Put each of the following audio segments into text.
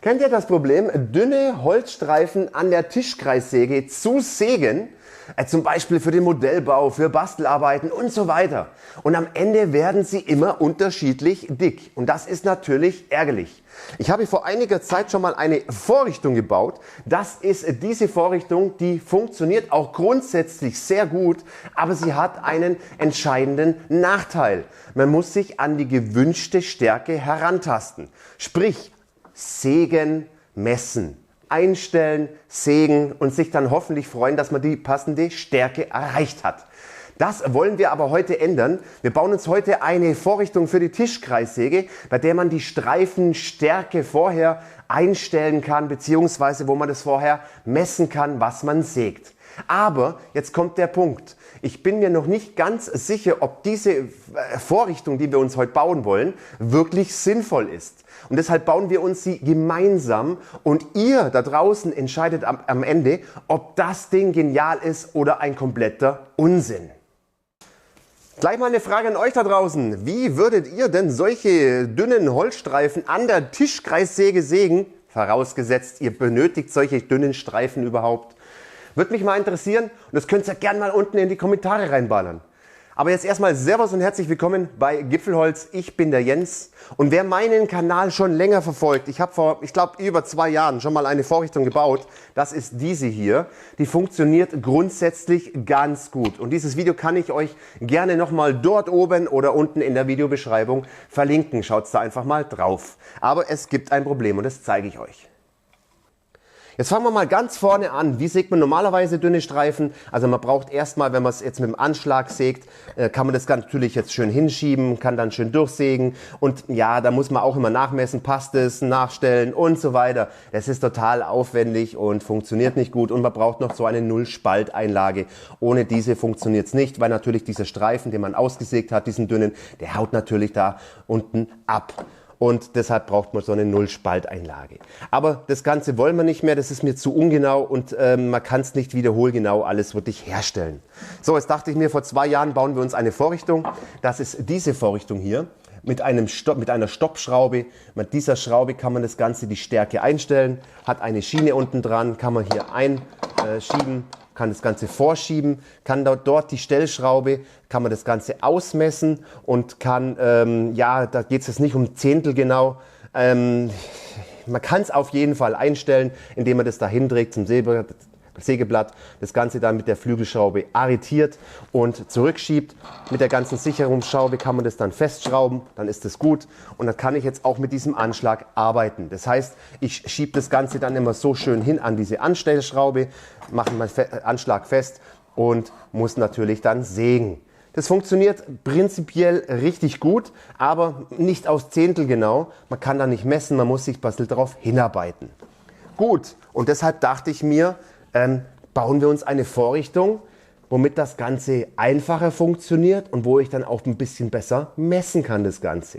Kennt ihr das Problem, dünne Holzstreifen an der Tischkreissäge zu sägen? Zum Beispiel für den Modellbau, für Bastelarbeiten und so weiter. Und am Ende werden sie immer unterschiedlich dick. Und das ist natürlich ärgerlich. Ich habe vor einiger Zeit schon mal eine Vorrichtung gebaut. Das ist diese Vorrichtung, die funktioniert auch grundsätzlich sehr gut, aber sie hat einen entscheidenden Nachteil. Man muss sich an die gewünschte Stärke herantasten. Sprich, sägen, messen. Einstellen, sägen und sich dann hoffentlich freuen, dass man die passende Stärke erreicht hat. Das wollen wir aber heute ändern. Wir bauen uns heute eine Vorrichtung für die Tischkreissäge, bei der man die Streifenstärke vorher einstellen kann, beziehungsweise wo man das vorher messen kann, was man sägt. Aber jetzt kommt der Punkt. Ich bin mir noch nicht ganz sicher, ob diese Vorrichtung, die wir uns heute bauen wollen, wirklich sinnvoll ist. Und deshalb bauen wir uns sie gemeinsam und ihr da draußen entscheidet am Ende, ob das Ding genial ist oder ein kompletter Unsinn. Gleich mal eine Frage an euch da draußen. Wie würdet ihr denn solche dünnen Holzstreifen an der Tischkreissäge sägen? Vorausgesetzt, ihr benötigt solche dünnen Streifen überhaupt. Würde mich mal interessieren und das könnt ihr gerne mal unten in die Kommentare reinballern. Aber jetzt erstmal Servus und herzlich willkommen bei Gipfelholz. Ich bin der Jens und wer meinen Kanal schon länger verfolgt, ich habe vor, ich glaube, über 2 Jahren schon mal eine Vorrichtung gebaut. Das ist diese hier. Die funktioniert grundsätzlich ganz gut. Und dieses Video kann ich euch gerne nochmal dort oben oder unten in der Videobeschreibung verlinken. Schaut da einfach mal drauf. Aber es gibt ein Problem und das zeige ich euch. Jetzt fangen wir mal ganz vorne an. Wie sägt man normalerweise dünne Streifen? Also man braucht erstmal, wenn man es jetzt mit dem Anschlag sägt, kann man das natürlich jetzt schön hinschieben, kann dann schön durchsägen. Und ja, da muss man auch immer nachmessen, passt es, nachstellen und so weiter. Das ist total aufwendig und funktioniert nicht gut. Und man braucht noch so eine Null-Spalt-Einlage. Ohne diese funktioniert es nicht, weil natürlich dieser Streifen, den man ausgesägt hat, diesen dünnen, der haut natürlich da unten ab. Und deshalb braucht man so eine Null-Spalt-Einlage. Aber das Ganze wollen wir nicht mehr, das ist mir zu ungenau und man kann es nicht wiederholgenau alles wirklich herstellen. So, jetzt dachte ich mir, vor 2 Jahren bauen wir uns eine Vorrichtung. Das ist diese Vorrichtung hier mit einer Stoppschraube. Mit dieser Schraube kann man das Ganze, die Stärke einstellen, hat eine Schiene unten dran, kann man hier einschieben. Kann das Ganze vorschieben, kann dort die Stellschraube, kann man das Ganze ausmessen und kann, ja, da geht es jetzt nicht um Zehntel genau, man kann es auf jeden Fall einstellen, indem man das da hinträgt zum Sägeblatt, das Ganze dann mit der Flügelschraube arretiert und zurückschiebt. Mit der ganzen Sicherungsschraube kann man das dann festschrauben, dann ist das gut und dann kann ich jetzt auch mit diesem Anschlag arbeiten. Das heißt, ich schiebe das Ganze dann immer so schön hin an diese Anstellschraube, mache meinen Anschlag fest und muss natürlich dann sägen. Das funktioniert prinzipiell richtig gut, aber nicht aus Zehntel genau. Man kann da nicht messen, man muss sich ein bisschen darauf hinarbeiten. Gut, und deshalb dachte ich mir, bauen wir uns eine Vorrichtung, womit das Ganze einfacher funktioniert und wo ich dann auch ein bisschen besser messen kann, das Ganze.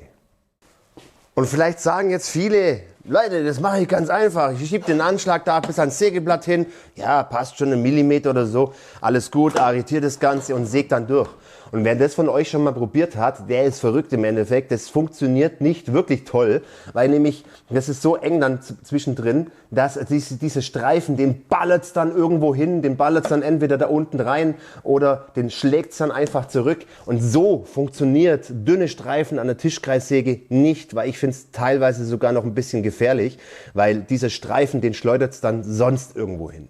Und vielleicht sagen jetzt viele, Leute, das mache ich ganz einfach. Ich schiebe den Anschlag da bis ans Sägeblatt hin. Ja, passt schon 1 Millimeter oder so. Alles gut, arretiere das Ganze und sägt dann durch. Und wer das von euch schon mal probiert hat, der ist verrückt im Endeffekt. Das funktioniert nicht wirklich toll, weil nämlich das ist so eng dann zwischendrin, dass diese Streifen, den ballert's dann irgendwo hin, den ballert's dann entweder da unten rein oder den schlägt's dann einfach zurück. Und so funktioniert dünne Streifen an der Tischkreissäge nicht, weil ich finde es teilweise sogar noch ein bisschen gefährlich, weil dieser Streifen, den schleudert's dann sonst irgendwo hin.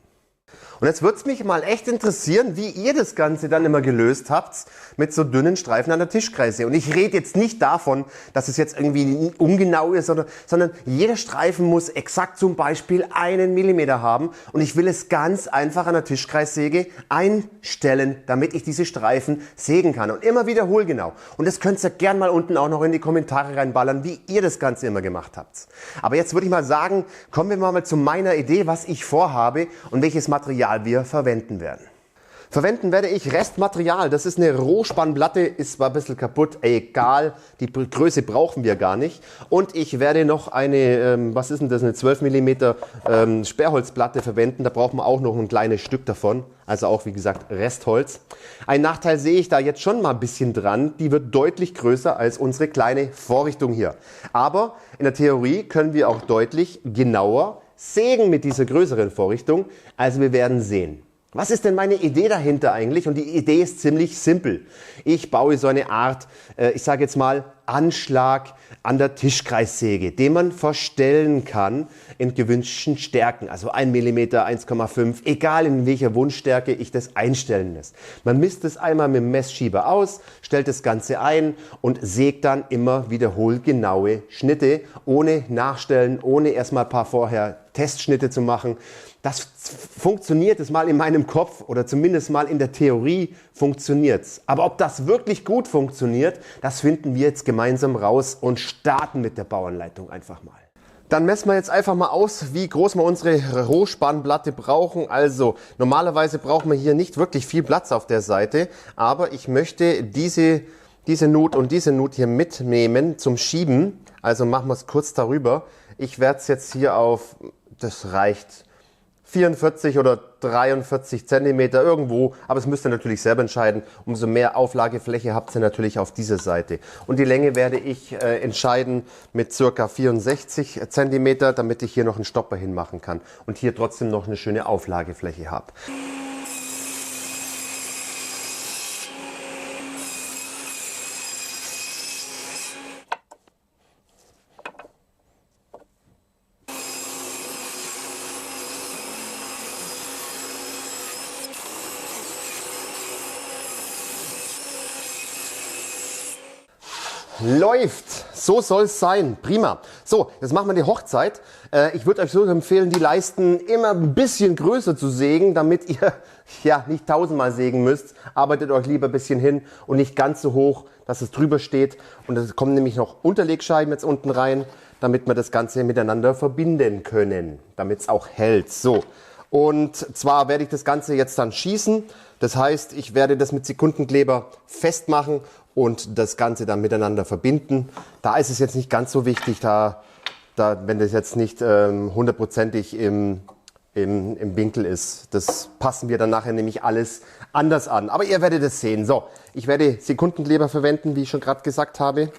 Und jetzt würde es mich mal echt interessieren, wie ihr das Ganze dann immer gelöst habt mit so dünnen Streifen an der Tischkreissäge. Und ich rede jetzt nicht davon, dass es jetzt irgendwie ungenau ist, sondern jeder Streifen muss exakt zum Beispiel 1 Millimeter haben. Und ich will es ganz einfach an der Tischkreissäge einstellen, damit ich diese Streifen sägen kann. Und immer wiederholgenau. Und das könnt ihr gerne mal unten auch noch in die Kommentare reinballern, wie ihr das Ganze immer gemacht habt. Aber jetzt würde ich mal sagen, kommen wir mal zu meiner Idee, was ich vorhabe und welches Material wir verwenden werden. Verwenden werde ich Restmaterial. Das ist eine Rohspannplatte, ist zwar ein bisschen kaputt, egal, die Größe brauchen wir gar nicht. Und ich werde noch eine, was ist denn das, eine 12 mm Sperrholzplatte verwenden. Da braucht man auch noch ein kleines Stück davon. Also auch, wie gesagt, Restholz. Ein Nachteil sehe ich da jetzt schon mal ein bisschen dran. Die wird deutlich größer als unsere kleine Vorrichtung hier. Aber in der Theorie können wir auch deutlich genauer sägen mit dieser größeren Vorrichtung. Also wir werden sehen. Was ist denn meine Idee dahinter eigentlich? Und die Idee ist ziemlich simpel. Ich baue so eine Art, ich sage jetzt mal, Anschlag an der Tischkreissäge, den man verstellen kann in gewünschten Stärken. Also 1 mm, 1,5, egal in welcher Wunschstärke ich das einstellen lässt. Man misst es einmal mit dem Messschieber aus, stellt das Ganze ein und sägt dann immer wiederholt genaue Schnitte, ohne Nachstellen, ohne erstmal ein paar vorher Testschnitte zu machen. Das funktioniert es mal in meinem Kopf oder zumindest mal in der Theorie funktioniert's. Aber ob das wirklich gut funktioniert, das finden wir jetzt gemeinsam raus und starten mit der Bauanleitung einfach mal. Dann messen wir jetzt einfach mal aus, wie groß wir unsere Rohspannplatte brauchen. Also normalerweise brauchen wir hier nicht wirklich viel Platz auf der Seite, aber ich möchte diese Nut und diese Nut hier mitnehmen zum Schieben. Also machen wir es kurz darüber. Ich werde es jetzt hier auf, das reicht, 44 oder 43 Zentimeter irgendwo, aber es müsst ihr natürlich selber entscheiden. Umso mehr Auflagefläche habt ihr natürlich auf dieser Seite. Und die Länge werde ich entscheiden mit ca. 64 Zentimeter, damit ich hier noch einen Stopper hinmachen kann und hier trotzdem noch eine schöne Auflagefläche habe. Läuft! So soll es sein. Prima. So, jetzt machen wir die Hochzeit. Ich würde euch so empfehlen, die Leisten immer ein bisschen größer zu sägen, damit ihr ja nicht tausendmal sägen müsst. Arbeitet euch lieber ein bisschen hin und nicht ganz so hoch, dass es drüber steht. Und es kommen nämlich noch Unterlegscheiben jetzt unten rein, damit wir das Ganze miteinander verbinden können, damit es auch hält. So. Und zwar werde ich das Ganze jetzt dann schießen. Das heißt, ich werde das mit Sekundenkleber festmachen und das Ganze dann miteinander verbinden. Da ist es jetzt nicht ganz so wichtig, wenn das jetzt nicht hundertprozentig im Winkel ist. Das passen wir dann nachher nämlich alles anders an. Aber ihr werdet es sehen. So, ich werde Sekundenkleber verwenden, wie ich schon gerade gesagt habe.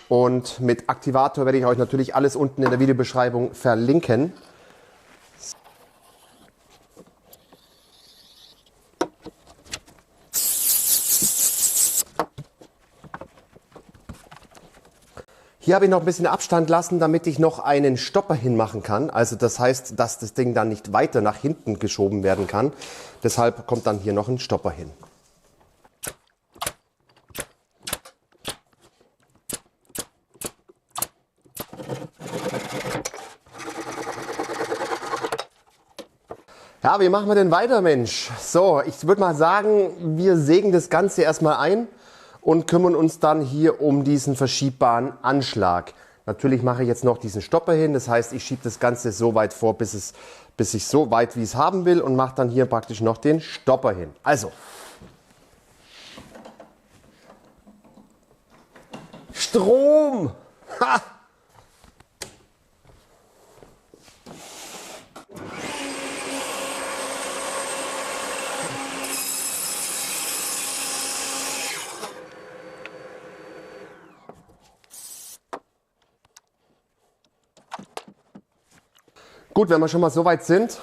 Und mit Aktivator werde ich euch natürlich alles unten in der Videobeschreibung verlinken. Hier habe ich noch ein bisschen Abstand lassen, damit ich noch einen Stopper hinmachen kann. Also das heißt, dass das Ding dann nicht weiter nach hinten geschoben werden kann. Deshalb kommt dann hier noch ein Stopper hin. Ja, wie machen wir denn weiter, Mensch? So, ich würde mal sagen, wir sägen das Ganze erstmal ein und kümmern uns dann hier um diesen verschiebbaren Anschlag. Natürlich mache ich jetzt noch diesen Stopper hin, das heißt, ich schiebe das Ganze so weit vor, bis ich so weit, wie ich es haben will, und mache dann hier praktisch noch den Stopper hin. Also, Strom! Ha! Gut, wenn wir schon mal so weit sind,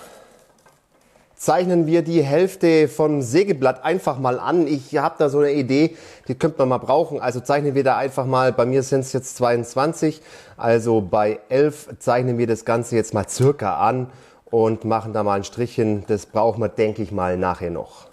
zeichnen wir die Hälfte vom Sägeblatt einfach mal an. Ich habe da so eine Idee, die könnte man mal brauchen. Also zeichnen wir da einfach mal, bei mir sind es jetzt 22, also bei 11 zeichnen wir das Ganze jetzt mal circa an und machen da mal ein Strichchen. Das brauchen wir, denke ich mal, nachher noch.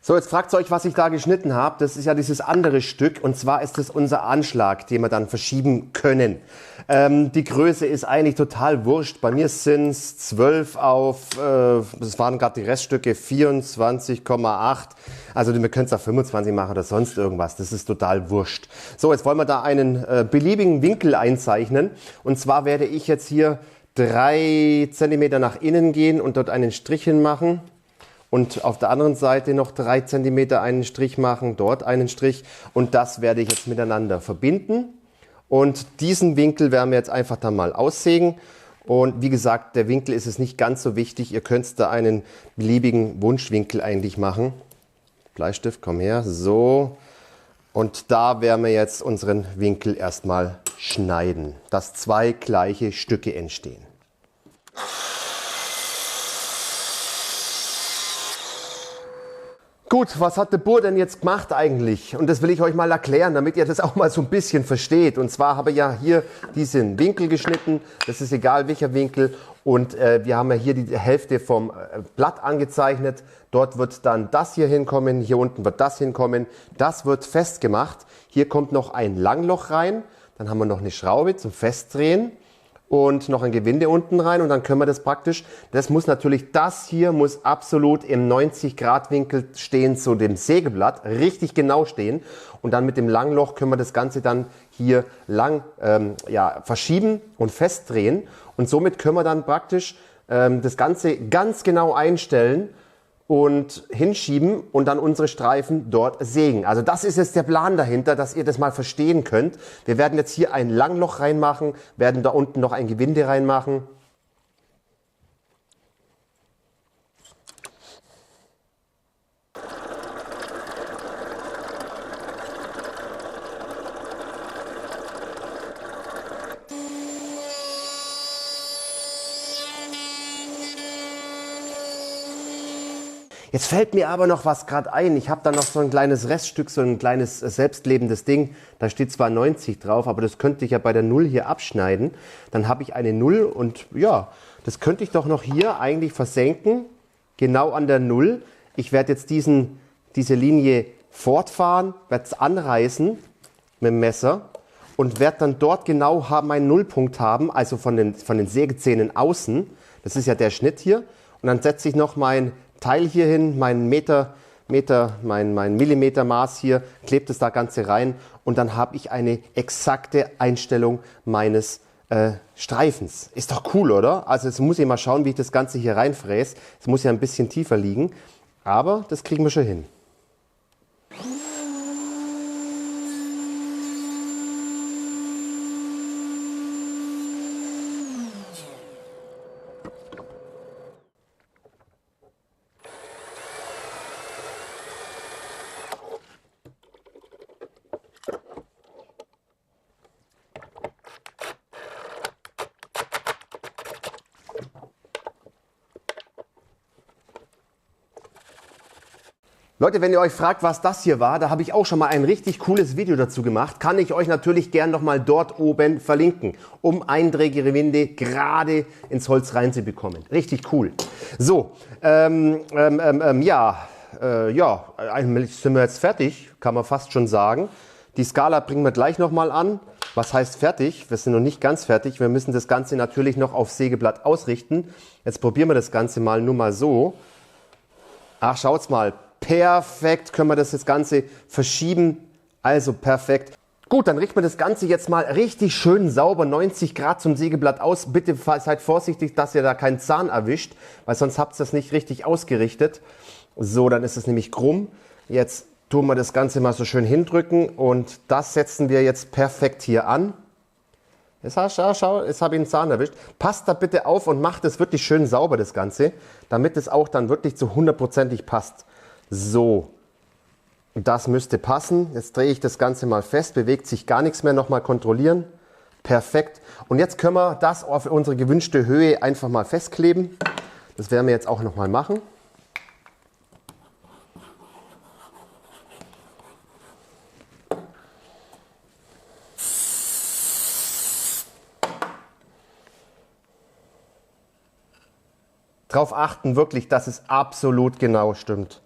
So, jetzt fragt ihr euch, was ich da geschnitten habe. Das ist ja dieses andere Stück und zwar ist das unser Anschlag, den wir dann verschieben können. Die Größe ist eigentlich total wurscht. Bei mir sind es 12 auf, das waren gerade die Reststücke, 24,8. Also wir können es auf 25 machen oder sonst irgendwas. Das ist total wurscht. So, jetzt wollen wir da einen beliebigen Winkel einzeichnen. Und zwar werde ich jetzt hier 3 cm nach innen gehen und dort einen Strich hinmachen. Und auf der anderen Seite noch 3 cm einen Strich machen, dort einen Strich. Und das werde ich jetzt miteinander verbinden. Und diesen Winkel werden wir jetzt einfach dann mal aussägen. Und wie gesagt, der Winkel ist es nicht ganz so wichtig. Ihr könnt da einen beliebigen Wunschwinkel eigentlich machen. Bleistift, komm her. So. Und da werden wir jetzt unseren Winkel erstmal schneiden, dass 2 gleiche Stücke entstehen. Gut, was hat der Bur denn jetzt gemacht eigentlich? Und das will ich euch mal erklären, damit ihr das auch mal so ein bisschen versteht. Und zwar habe ich ja hier diesen Winkel geschnitten, das ist egal welcher Winkel. Und wir haben ja hier die Hälfte vom Blatt angezeichnet. Dort wird dann das hier hinkommen, hier unten wird das hinkommen. Das wird festgemacht. Hier kommt noch ein Langloch rein. Dann haben wir noch eine Schraube zum Festdrehen. Und noch ein Gewinde unten rein und dann können wir das praktisch, das hier muss absolut im 90-Grad-Winkel stehen zu dem Sägeblatt, richtig genau stehen und dann mit dem Langloch können wir das Ganze dann hier lang verschieben und festdrehen und somit können wir dann praktisch das Ganze ganz genau einstellen und hinschieben und dann unsere Streifen dort sägen. Also das ist jetzt der Plan dahinter, dass ihr das mal verstehen könnt. Wir werden jetzt hier ein Langloch reinmachen, werden da unten noch ein Gewinde reinmachen. Jetzt fällt mir aber noch was gerade ein. Ich habe da noch so ein kleines Reststück, so ein kleines selbstlebendes Ding. Da steht zwar 90 drauf, aber das könnte ich ja bei der 0 hier abschneiden. Dann habe ich eine 0 und ja, das könnte ich doch noch hier eigentlich versenken. Genau an der 0. Ich werde jetzt diese Linie fortfahren, werde es anreißen mit dem Messer und werde dann dort genau meinen Nullpunkt haben, also von den Sägezähnen außen. Das ist ja der Schnitt hier. Und dann setze ich noch mein Teil hier hin, mein Millimetermaß hier, klebt es da Ganze rein und dann habe ich eine exakte Einstellung meines Streifens. Ist doch cool, oder? Also jetzt muss ich mal schauen, wie ich das Ganze hier reinfräse. Es muss ja ein bisschen tiefer liegen, aber das kriegen wir schon hin. Leute, wenn ihr euch fragt, was das hier war, da habe ich auch schon mal ein richtig cooles Video dazu gemacht. Kann ich euch natürlich gern nochmal dort oben verlinken, um einträgige Winde gerade ins Holz reinzubekommen. Richtig cool. So, eigentlich sind wir jetzt fertig, kann man fast schon sagen. Die Skala bringen wir gleich nochmal an. Was heißt fertig? Wir sind noch nicht ganz fertig. Wir müssen das Ganze natürlich noch auf Sägeblatt ausrichten. Jetzt probieren wir das Ganze mal nur mal so. Ach, schaut's mal. Perfekt, können wir das Ganze verschieben, also perfekt. Gut, dann richten wir das Ganze jetzt mal richtig schön sauber 90 Grad zum Sägeblatt aus. Bitte seid vorsichtig, dass ihr da keinen Zahn erwischt, weil sonst habt ihr das nicht richtig ausgerichtet. So, dann ist es nämlich krumm. Jetzt tun wir das Ganze mal so schön hindrücken und das setzen wir jetzt perfekt hier an. Jetzt habe ich einen Zahn erwischt. Passt da bitte auf und macht es wirklich schön sauber, das Ganze, damit es auch dann wirklich zu 100%ig passt. So, das müsste passen. Jetzt drehe ich das Ganze mal fest, bewegt sich gar nichts mehr, nochmal kontrollieren. Perfekt. Und jetzt können wir das auf unsere gewünschte Höhe einfach mal festkleben. Das werden wir jetzt auch nochmal machen. Darauf achten wirklich, dass es absolut genau stimmt.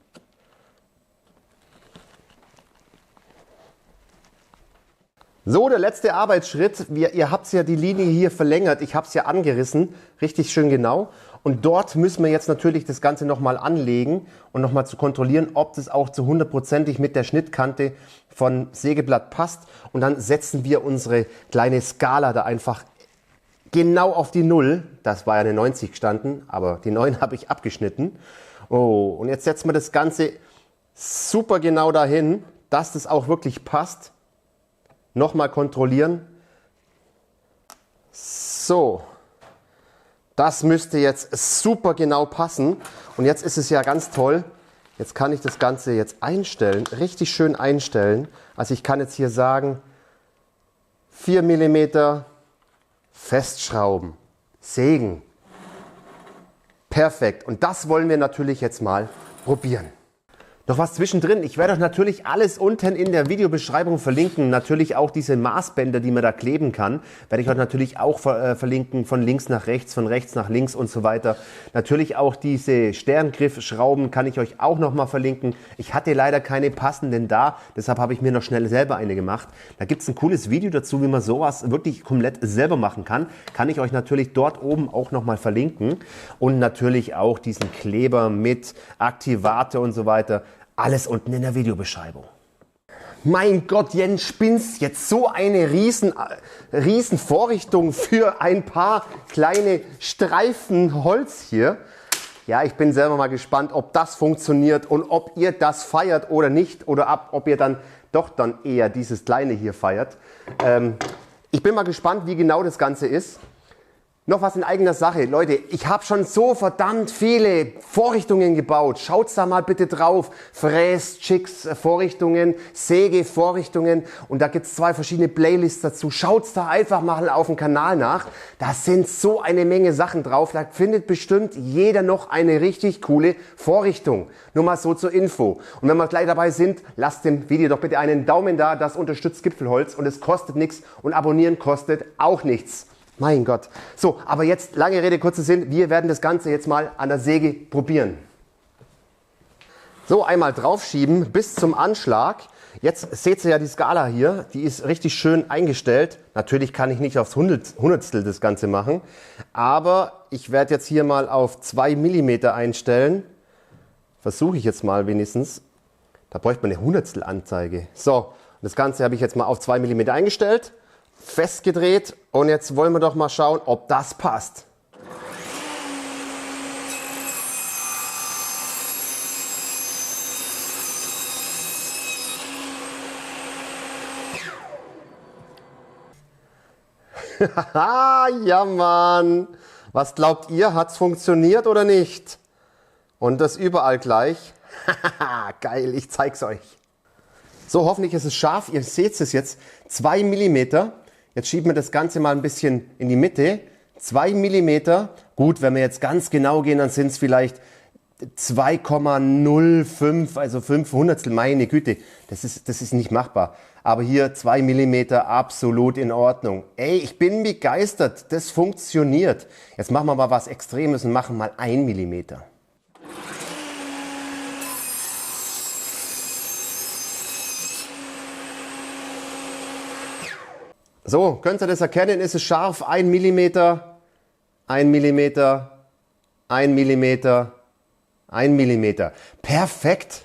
So, der letzte Arbeitsschritt. Ihr habt ja die Linie hier verlängert. Ich habe es ja angerissen, richtig schön genau. Und dort müssen wir jetzt natürlich das Ganze nochmal anlegen und nochmal zu kontrollieren, ob das auch zu 100%ig mit der Schnittkante von Sägeblatt passt. Und dann setzen wir unsere kleine Skala da einfach genau auf die 0. Das war ja eine 90 gestanden, aber die 9 habe ich abgeschnitten. Oh, und jetzt setzen wir das Ganze super genau dahin, dass das auch wirklich passt. Nochmal kontrollieren. So, das müsste jetzt super genau passen. Und jetzt ist es ja ganz toll. Jetzt kann ich das Ganze jetzt einstellen, richtig schön einstellen. Also ich kann jetzt hier sagen, 4 mm festschrauben, sägen. Perfekt. Und das wollen wir natürlich jetzt mal probieren. Noch was zwischendrin. Ich werde euch natürlich alles unten in der Videobeschreibung verlinken. Natürlich auch diese Maßbänder, die man da kleben kann. Werde ich euch natürlich auch verlinken, von links nach rechts, von rechts nach links und so weiter. Natürlich auch diese Sterngriffschrauben kann ich euch auch nochmal verlinken. Ich hatte leider keine passenden da, deshalb habe ich mir noch schnell selber eine gemacht. Da gibt es ein cooles Video dazu, wie man sowas wirklich komplett selber machen kann. Kann ich euch natürlich dort oben auch nochmal verlinken. Und natürlich auch diesen Kleber mit Aktivator und so weiter. Alles unten in der Videobeschreibung. Mein Gott, Jens, spinnst jetzt so eine riesen Vorrichtung für ein paar kleine Streifen Holz hier. Ja, ich bin selber mal gespannt, ob das funktioniert und ob ihr das feiert oder nicht oder ob ihr dann doch dann eher dieses kleine hier feiert. Ich bin mal gespannt, wie genau das Ganze ist. Noch was in eigener Sache. Leute, ich habe schon so verdammt viele Vorrichtungen gebaut. Schaut's da mal bitte drauf. Fräs-Chicks Vorrichtungen, Säge-Vorrichtungen. Und da gibt's 2 verschiedene Playlists dazu. Schaut's da einfach mal auf dem Kanal nach. Da sind so eine Menge Sachen drauf. Da findet bestimmt jeder noch eine richtig coole Vorrichtung. Nur mal so zur Info. Und wenn wir gleich dabei sind, lasst dem Video doch bitte einen Daumen da. Das unterstützt Gipfelholz und es kostet nichts. Und abonnieren kostet auch nichts. Mein Gott. So, aber jetzt, lange Rede, kurzer Sinn, wir werden das Ganze jetzt mal an der Säge probieren. So, einmal draufschieben bis zum Anschlag. Jetzt seht ihr ja die Skala hier, die ist richtig schön eingestellt. Natürlich kann ich nicht aufs Hundertstel das Ganze machen, aber ich werde jetzt hier mal auf 2 mm einstellen. Versuche ich jetzt mal wenigstens. Da bräuchte man eine Hundertstel-Anzeige. So, das Ganze habe ich jetzt mal auf 2 mm eingestellt. Festgedreht und jetzt wollen wir doch mal schauen, ob das passt. Ja, Mann. Was glaubt ihr, hat's funktioniert oder nicht? Und das überall gleich. Geil, ich zeig's euch. So, hoffentlich ist es scharf. Ihr seht es jetzt. 2 mm. Jetzt schieben wir das Ganze mal ein bisschen in die Mitte. 2 mm. Gut, wenn wir jetzt ganz genau gehen, dann sind es vielleicht 2,05, also 5 Hundertstel. Meine Güte, das ist nicht machbar. Aber hier 2 mm, absolut in Ordnung. Ey, ich bin begeistert. Das funktioniert. Jetzt machen wir mal was Extremes und machen mal 1 mm. So, könnt ihr das erkennen? Ist es scharf? 1 mm, 1 mm, 1 mm, 1 mm. Perfekt.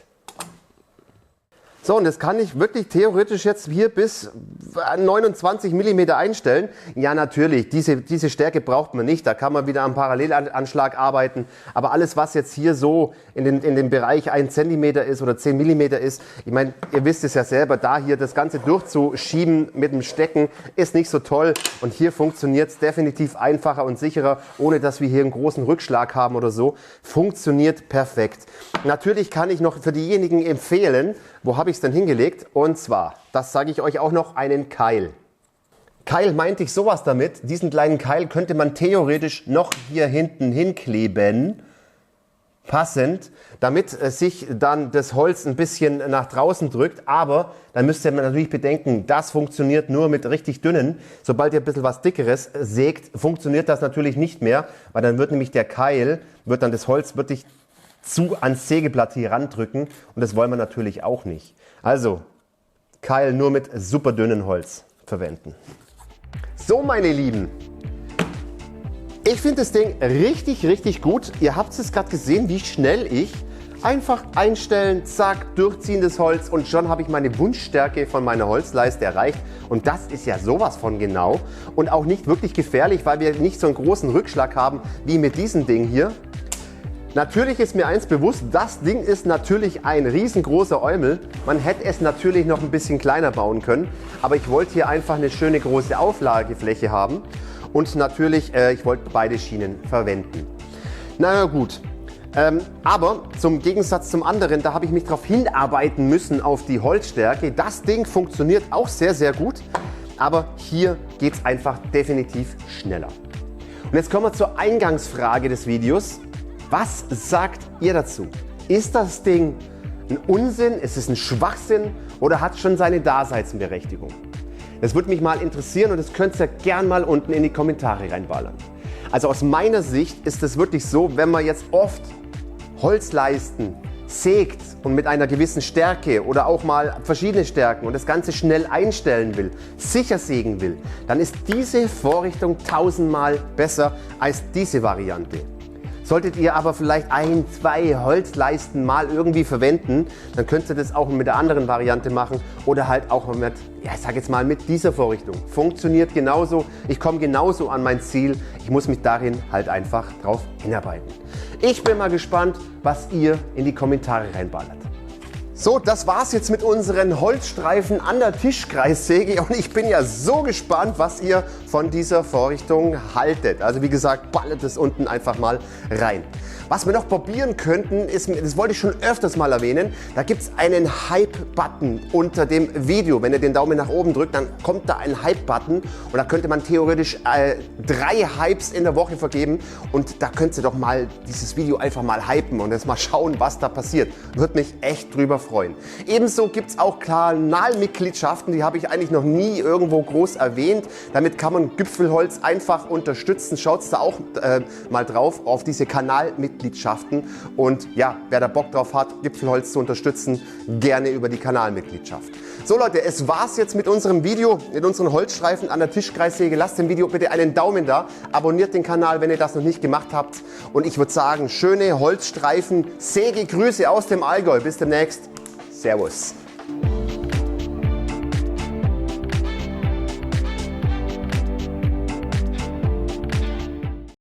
So, und das kann ich wirklich theoretisch jetzt hier bis 29 mm einstellen. Ja, natürlich, diese Stärke braucht man nicht. Da kann man wieder am Parallelanschlag arbeiten. Aber alles, was jetzt hier so in dem Bereich 1 cm ist oder 10 mm ist, ich meine, ihr wisst es ja selber, da hier das Ganze durchzuschieben mit dem Stecken ist nicht so toll. Und hier funktioniert es definitiv einfacher und sicherer, ohne dass wir hier einen großen Rückschlag haben oder so. Funktioniert perfekt. Natürlich kann ich noch für diejenigen empfehlen, wo habe ich es denn hingelegt? Und zwar, das sage ich euch auch noch, einen Keil. Keil meinte ich sowas damit. Diesen kleinen Keil könnte man theoretisch noch hier hinten hinkleben. Passend, damit sich dann das Holz ein bisschen nach draußen drückt. Aber dann müsst ihr natürlich bedenken, das funktioniert nur mit richtig dünnen. Sobald ihr ein bisschen was Dickeres sägt, funktioniert das natürlich nicht mehr. Weil dann wird nämlich der Keil, wird dann das Holz wirklich ans Sägeblatt hier randrücken und das wollen wir natürlich auch nicht. Also Keil nur mit super dünnem Holz. verwenden. So meine Lieben, ich finde das Ding richtig gut. Ihr habt es gerade gesehen, wie schnell ich einfach einstellen, zack, durchziehen das Holz und schon habe ich meine Wunschstärke von meiner Holzleiste erreicht. Und das ist ja sowas von genau und auch nicht wirklich gefährlich, weil wir nicht so einen großen Rückschlag haben wie mit diesem Ding hier. Natürlich ist mir eins bewusst, das Ding ist natürlich ein riesengroßer Eumel. Man hätte es natürlich noch ein bisschen kleiner bauen können, aber ich wollte hier einfach eine schöne große Auflagefläche haben und natürlich, ich wollte beide Schienen verwenden. Na gut. Aber zum Gegensatz zum anderen, da habe ich mich darauf hinarbeiten müssen auf die Holzstärke. Das Ding funktioniert auch sehr gut, aber hier geht es einfach definitiv schneller. Und jetzt kommen wir zur Eingangsfrage des Videos. Was sagt ihr dazu? Ist das Ding ein Unsinn, ist es ein Schwachsinn oder hat es schon seine Daseinsberechtigung? Das würde mich mal interessieren und das könnt ihr gern mal unten in die Kommentare reinballern. Also aus meiner Sicht ist es wirklich so, wenn man jetzt oft Holzleisten sägt und mit einer gewissen Stärke oder auch mal verschiedene Stärken und das Ganze schnell einstellen will, sicher sägen will, dann ist diese Vorrichtung tausendmal besser als diese Variante. Solltet ihr aber vielleicht ein, zwei Holzleisten mal irgendwie verwenden, dann könnt ihr das auch mit der anderen Variante machen oder halt auch mit, ja, ich sag jetzt mal mit dieser Vorrichtung. Funktioniert genauso, ich komme genauso an mein Ziel, ich muss mich darin halt einfach drauf hinarbeiten. Ich bin mal gespannt, was ihr in die Kommentare reinballert. So, das war's jetzt mit unseren Holzstreifen an der Tischkreissäge und ich bin ja so gespannt, was ihr von dieser Vorrichtung haltet. Also wie gesagt, ballert es unten einfach mal rein. Was wir noch probieren könnten, ist, das wollte ich schon öfters mal erwähnen, da gibt es einen Hype-Button unter dem Video. Wenn ihr den Daumen nach oben drückt, dann kommt da ein Hype-Button und da könnte man theoretisch 3 Hypes in der Woche vergeben und da könnt ihr doch mal dieses Video einfach mal hypen und jetzt mal schauen, was da passiert. Würde mich echt drüber freuen. Ebenso gibt es auch Kanalmitgliedschaften, die habe ich eigentlich noch nie irgendwo groß erwähnt. Damit kann man Gipfelholz einfach unterstützen. Schaut da auch mal drauf auf diese Kanalmitgliedschaften. Und ja, wer da Bock drauf hat, Gipfelholz zu unterstützen, gerne über die Kanalmitgliedschaft. So Leute, es war's jetzt mit unserem Video, mit unseren Holzstreifen an der Tischkreissäge. Lasst dem Video bitte einen Daumen da, abonniert den Kanal, wenn ihr das noch nicht gemacht habt. Und ich würde sagen, schöne Holzstreifen, Sägegrüße aus dem Allgäu. Bis demnächst. Servus.